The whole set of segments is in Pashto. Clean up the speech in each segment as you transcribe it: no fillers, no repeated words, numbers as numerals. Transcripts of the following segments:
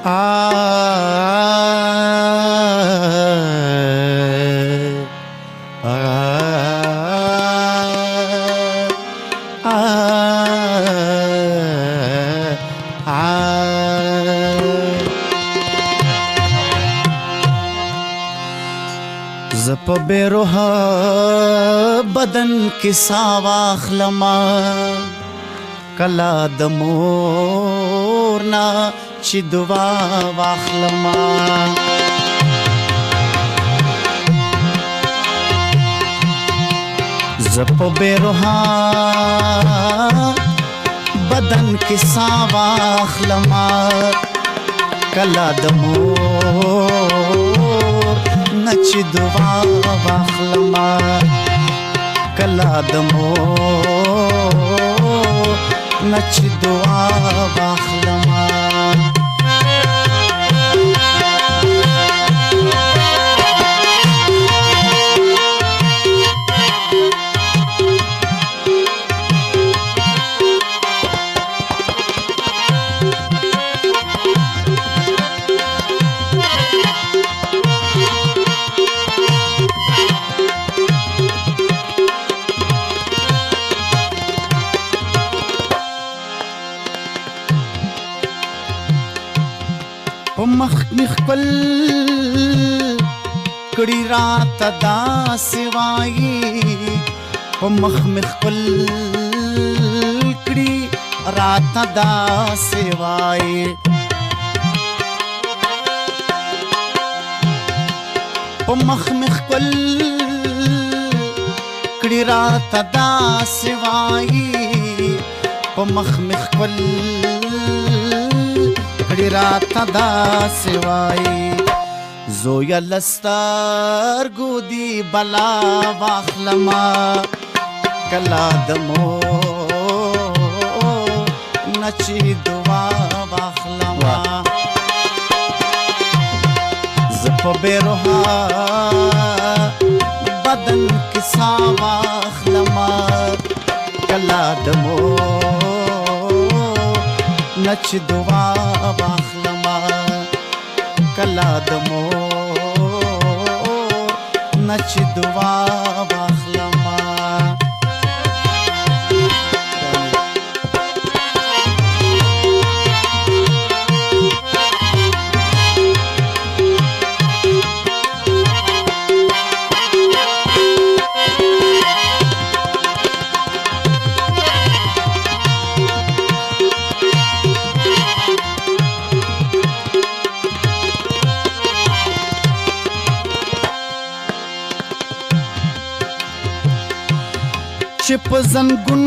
زپ بیروها بدن کی ساواخلما کلا د مورنا چې دعا واخلما زپ بیروها بدن کی ساواخلما کلا د مور نچ دعا واخلما کلا د مور نچ دعا واخلما مخ مخکل کړي رات دا سوای مخ مخکل کړي رات دا سوای مخ مخکل کړي رات دا سوای مخ مخکل کړي راته دا سوای زویا لستر ګودي بلا واخلما کلا دمو نچي دعا واخلما زپ بیروها بدن کی سا واخلما کلا دمو نچ دعا واخلما کلا د مور نچ دعا واخلما چپ زنگون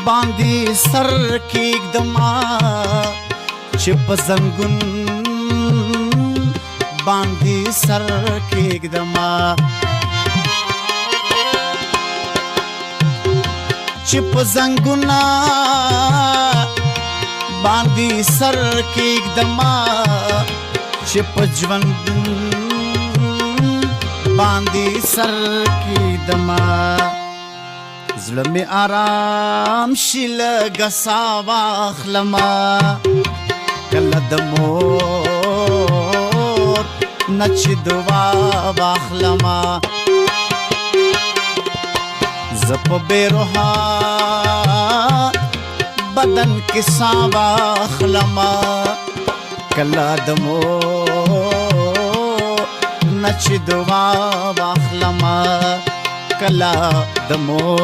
باندی سر کېږدما چپ زنگون باندی سر کېږدما چپ زنگونا باندی سر کېږدما چپ ژوند باندی سر کی دما زړه مې آرام شي لږه ساه واخلما کله د مور نه چې دعا واخلما زه په بېروحه بدن کې ساه واخلما کله د مور نچ دعا واخلما کلا دمو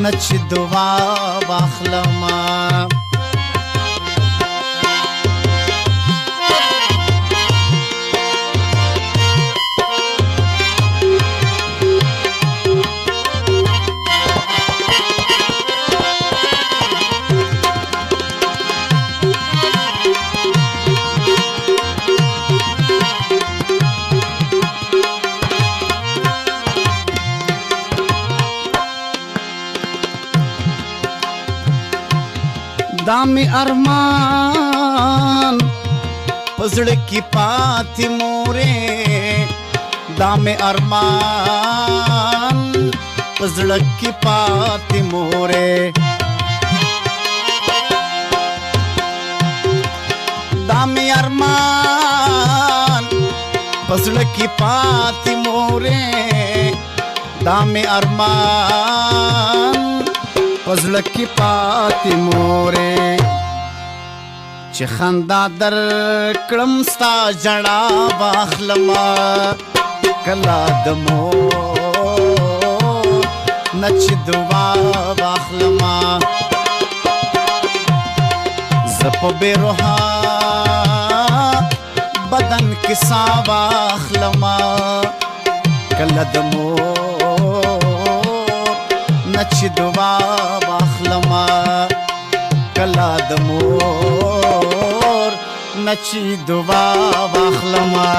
نچ دعا واخلما दामी अरमान पजड़ की पाती मोरे दामे अरमान पजड़ की पाती मोरे पसड़ की पाती मोरे दामे अरमान पसड़ की पाती मोरे چې خندا در کړم ستا جړا واخلما کلا د مور نه چې دعا واخلما زه په بې روحه بدن کې سا واخلما کله د مور نه چې دعا واخلما کلا د مور نچی دعا واخلما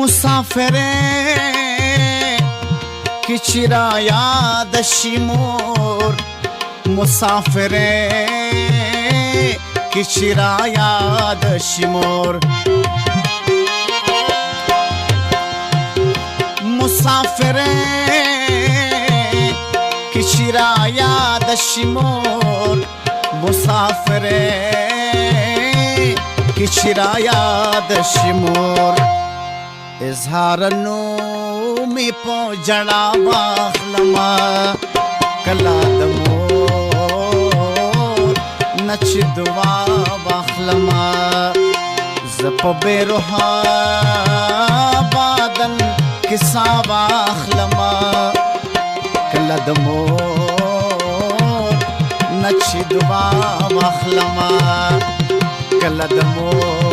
مسافره کی چرا یاد شمور مسافره کی چرا یاد شمور مسافره کی چرا یاد شمور مسافره کی چرا یاد شمور اظهار نومی پو جڑا واخلما کلا د مور نچ دعا واخلما زپ بے روحا بادن کسا واخلما کلا د مور نچ دعا واخلما کلا د مور